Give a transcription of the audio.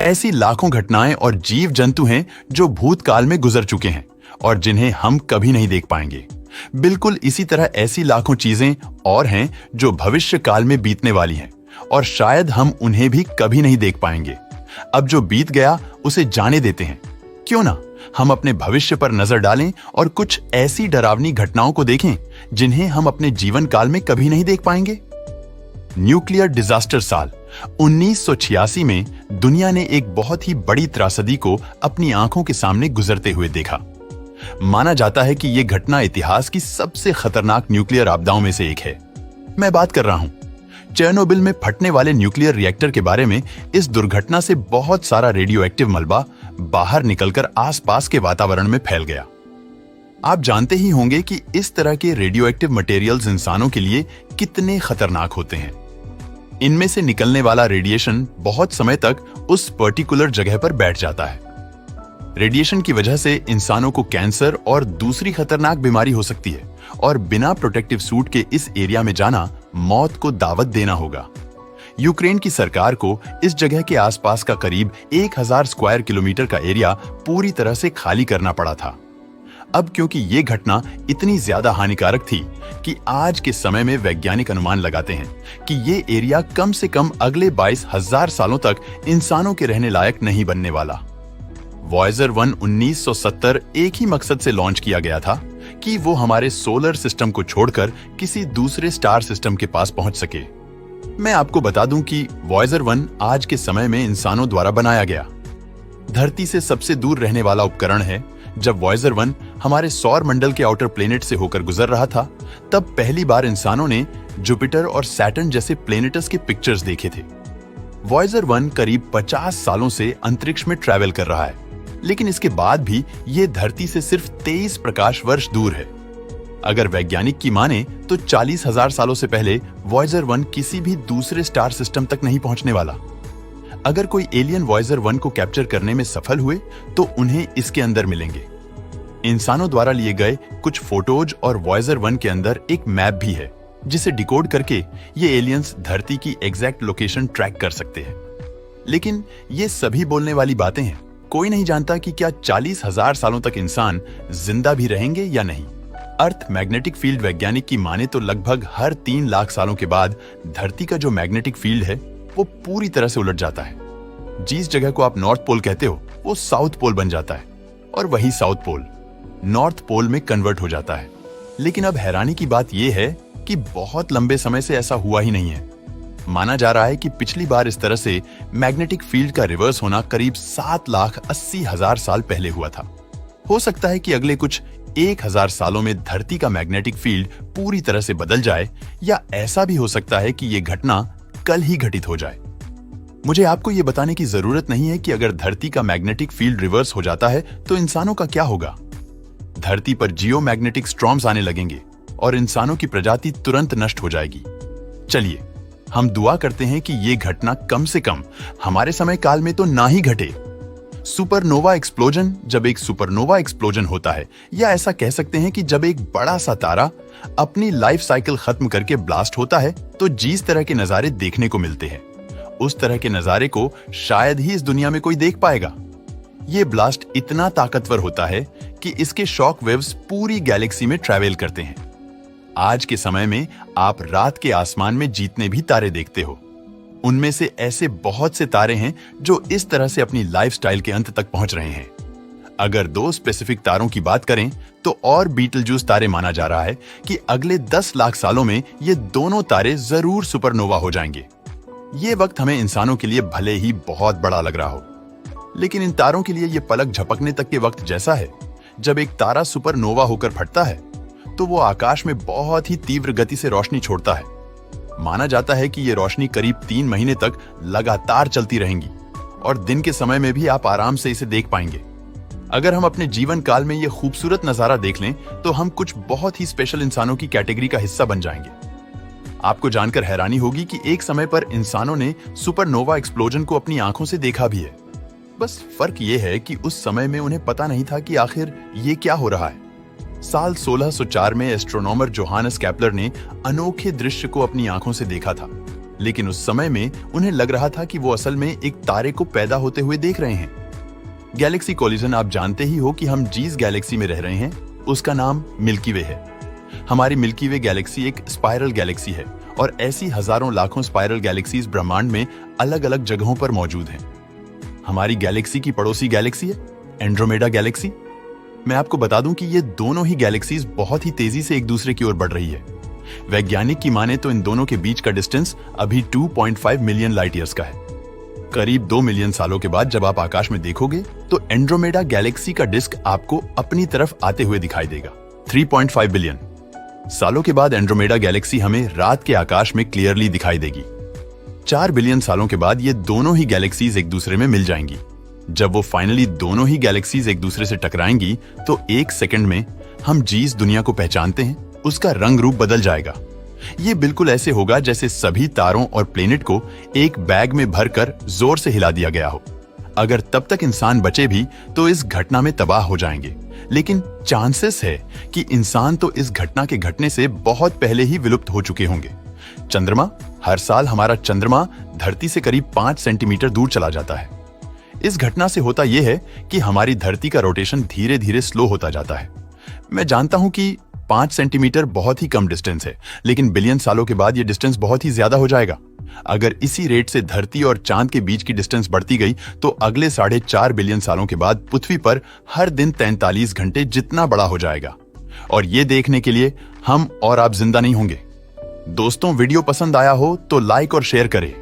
ऐसी लाखों घटनाएं और जीव जंतु हैं जो भूतकाल में गुजर चुके हैं और जिन्हें हम कभी नहीं देख पाएंगे। बिल्कुल इसी तरह ऐसी लाखों चीजें और हैं जो भविष्य काल में बीतने वाली हैं और शायद हम उन्हें भी कभी नहीं देख पाएंगे। अब जो बीत गया उसे जाने देते हैं। क्यों ना हम अपने भविष्य पर नजर डालें और कुछ ऐसी डरावनी घटनाओं को देखें जिन्हें हम अपने जीवन काल में कभी नहीं देख पाएंगे। न्यूक्लियर डिजास्टर साल 1986 में दुनिया ने एक बहुत ही बड़ी त्रासदी को अपनी आंखों के सामने गुजरते हुए देखा। माना जाता है कि यह घटना इतिहास की सबसे खतरनाक न्यूक्लियर आपदाओं में से एक है। मैं बात कर रहा हूं चेरनोबिल में फटने वाले न्यूक्लियर रिएक्टर के बारे में। इस दुर्घटना से बहुत सारा रेडियो एक्टिव मलबा बाहर निकलकर आसपास के वातावरण में फैल गया। आप जानते ही होंगे कि इस तरह के रेडियो एक्टिव मटेरियल्स इंसानों के लिए कितने खतरनाक होते हैं। इनमें से निकलने वाला रेडिएशन बहुत समय तक उस पर्टिकुलर जगह पर बैठ जाता है। रेडिएशन की वजह से इंसानों को कैंसर और दूसरी खतरनाक बीमारी हो सकती है और बिना प्रोटेक्टिव सूट के इस एरिया में जाना मौत को दावत देना होगा। यूक्रेन की सरकार को इस जगह के आसपास का करीब 1000 स्क्वायर किलोमीटर का एरिया पूरी तरह से खाली करना पड़ा था। अब क्योंकि ये घटना इतनी ज्यादा हानिकारक थी कि आज के समय में वैज्ञानिक अनुमान लगाते हैं कि ये एरिया कम से कम अगले 22,000 सालों तक इंसानों के रहने लायक नहीं बनने वाला। वॉयेजर 1 1970 एक ही मकसद से लॉन्च किया गया था कि वो हमारे सोलर सिस्टम को छोड़कर किसी दूसरे स्टार सिस्टम के पास पहुंच सके। मैं आपको बता दूं कि वॉयेजर 1 आज के समय में इंसानों द्वारा बनाया गया धरती से सबसे दूर रहने वाला उपकरण है। जब वॉयेजर 1 हमारे सौर मंडल के आउटर प्लेनेट से होकर गुजर रहा था, तब पहली बार इंसानों ने जुपिटर और सैटर्न जैसे प्लेनेट्स के पिक्चर्स देखे थे। वॉयेजर 1 करीब 50 सालों से अंतरिक्ष में ट्रैवल कर रहा है, लेकिन इसके बाद भी ये धरती से सिर्फ 23 प्रकाश वर्ष दूर है। अगर वैज्ञानिक की माने तो 40,000 सालों से पहले वॉयेजर 1 किसी भी दूसरे स्टार सिस्टम तक नहीं पहुंचने वाला। अगर कोई एलियन वॉयेजर 1 को कैप्चर करने में सफल हुए तो उन्हें इसके अंदर मिलेंगे। इंसानों द्वारा लिए गए कुछ फोटोज और वॉयेजर 1 के अंदर एक मैप भी है जिसे डिकोड करके ये एलियंस धरती की एग्जैक्ट लोकेशन ट्रैक कर सकते हैं। लेकिन ये सभी बोलने वाली बातें हैं। कोई नहीं जानता कि क्या 40,000 सालों तक इंसान जिंदा भी रहेंगे या नहीं। अर्थ मैग्नेटिक फील्ड वैज्ञानिक की माने तो लगभग हर 3 लाख सालों के बाद धरती का जो मैग्नेटिक फील्ड है वो पूरी तरह से उलट जाता है। जिस जगह को आप नॉर्थ पोल कहते हो वो साउथ पोल बन जाता है और वही साउथ पोल नॉर्थ पोल में कन्वर्ट हो जाता है। लेकिन अब हैरानी की बात यह है कि बहुत लंबे समय से ऐसा हुआ ही नहीं है। माना जा रहा है कि पिछली बार इस तरह से मैग्नेटिक फील्ड का रिवर्स होना करीब 7,80,000 साल पहले हुआ था। हो सकता है कि अगले कुछ 1000 सालों में धरती का मैग्नेटिक फील्ड पूरी तरह से बदल जाए, या ऐसा भी हो सकता है कि यह घटना कल ही घटित हो जाए। मुझे आपको यह बताने की जरूरत नहीं है कि अगर धरती का मैग्नेटिक फील्ड रिवर्स हो जाता है तो इंसानों का क्या होगा। धरती पर जियोमैग्नेटिक स्टॉर्म्स आने लगेंगे और इंसानों की प्रजाति तुरंत नष्ट हो जाएगी। चलिए हम दुआ करते हैं कि यह घटना कम से कम हमारे समय काल में तो ना ही घटे। सुपरनोवा एक्सप्लोजन, जब एक सुपरनोवा एक्सप्लोजन होता है, या ऐसा कह सकते हैं कि जब एक बड़ा सा तारा अपनी लाइफ साइकिल खत्म करके ब्लास्ट होता है, तो जिस तरह के नजारे देखने को मिलते हैं उस तरह के नजारे को शायद ही इस दुनिया में कोई देख पाएगा। यह ब्लास्ट इतना ताकतवर होता है कि इसके शॉक वेव्स पूरी गैलेक्सी में ट्रैवल करते हैं। आज के समय में आप रात के आसमान में जितने भी तारे देखते हो, उनमें से ऐसे बहुत से तारे हैं जो इस तरह से अपनी लाइफस्टाइल के अंत तक पहुंच रहे हैं। अगर 2 स्पेसिफिक तारों की बात करें तो और बीटलजूस तारे माना जा रहा है कि अगले 10 लाख सालों में ये दोनों तारे जरूर सुपरनोवा हो जाएंगे। ये वक्त हमें इंसानों के लिए भले ही बहुत बड़ा लग रहा हो, लेकिन इन तारों के लिए ये पलक झपकने तक के वक्त जैसा है। जब एक तारा सुपरनोवा होकर फटता है तो वो आकाश में बहुत ही तीव्र गति से रोशनी छोड़ता है। माना जाता है कि ये रोशनी करीब 3 महीने तक लगातार चलती रहेंगी और दिन के समय में भी आप आराम से इसे देख पाएंगे। अगर हम अपने जीवन काल में ये खूबसूरत नजारा देख लें तो हम कुछ बहुत ही स्पेशल इंसानों की कैटेगरी का हिस्सा बन जाएंगे। आपको जानकर हैरानी होगी कि एक समय पर इंसानों ने सुपरनोवा एक्सप्लोजन को अपनी आंखों से देखा भी है। बस फर्क ये है कि उस समय में उन्हें पता नहीं था कि आखिर ये क्या हो रहा है। साल 1604 में एस्ट्रोनॉमर जोहानस कैपलर ने अनोखे दृश्य को अपनी आंखों से देखा था, लेकिन उस समय में उन्हें लग रहा था कि वो असल में एक तारे को पैदा होते हुए देख रहे हैं। गैलेक्सी कोलिजन आप जानते ही हो कि हम जिस गैलेक्सी में रह रहे हैं उसका नाम मिल्की वे है। हमारी मिल्की वे गैलेक्सी एक स्पाइरल गैलेक्सी है और ऐसी हजारों लाखों स्पाइरल गैलेक्सीज ब्रह्मांड में अलग अलग जगहों पर मौजूद हैं। हमारी गैलेक्सी की पड़ोसी गैलेक्सी है एंड्रोमेडा गैलेक्सी। मैं आपको बता दूं कि ये दोनों ही गैलेक्सीज बहुत ही तेजी से एक दूसरे की ओर बढ़ रही है। वैज्ञानिक की माने तो इन दोनों के बीच का डिस्टेंस अभी 2.5 मिलियन लाइट ईयर्स का है। करीब 2 मिलियन सालों के बाद जब आप आकाश में देखोगे तो एंड्रोमेडा गैलेक्सी का डिस्क आपको अपनी तरफ आते हुए दिखाई देगा। 3.5 बिलियन सालों के बाद एंड्रोमेडा गैलेक्सी हमें रात के आकाश में क्लियरली दिखाई देगी। 4 बिलियन सालों के बाद ये दोनों ही गैलेक्सीज एक दूसरे में मिल जाएंगी। जब वो फाइनली दोनों ही गैलेक्सीज एक दूसरे से टकराएंगी तो एक सेकंड में हम जिस दुनिया को पहचानते हैं उसका रंग रूप बदल जाएगा। ये बिल्कुल ऐसे होगा जैसे सभी तारों और प्लेनेट को एक बैग में भरकर जोर से हिला दिया गया हो। अगर तब तक इंसान बचे भी तो इस घटना में तबाह हो जाएंगे, लेकिन चांसेस है कि इंसान तो इस घटना के घटने से बहुत पहले ही विलुप्त हो चुके होंगे। चंद्रमा, हर साल हमारा चंद्रमा धरती से करीब 5 सेंटीमीटर दूर चला जाता है। इस घटना से होता यह है कि हमारी धरती का रोटेशन धीरे धीरे स्लो होता जाता है। मैं जानता हूं कि 5 सेंटीमीटर बहुत ही कम डिस्टेंस है, लेकिन बिलियन सालों के बाद यह डिस्टेंस बहुत ही ज्यादा हो जाएगा। अगर इसी रेट से धरती और चांद के बीच की डिस्टेंस बढ़ती गई तो अगले 4.5 बिलियन सालों के बाद पृथ्वी पर हर दिन 43 घंटे जितना बड़ा हो जाएगा। और ये देखने के लिए हम और आप जिंदा नहीं होंगे। दोस्तों, वीडियो पसंद आया हो तो लाइक और शेयर करें।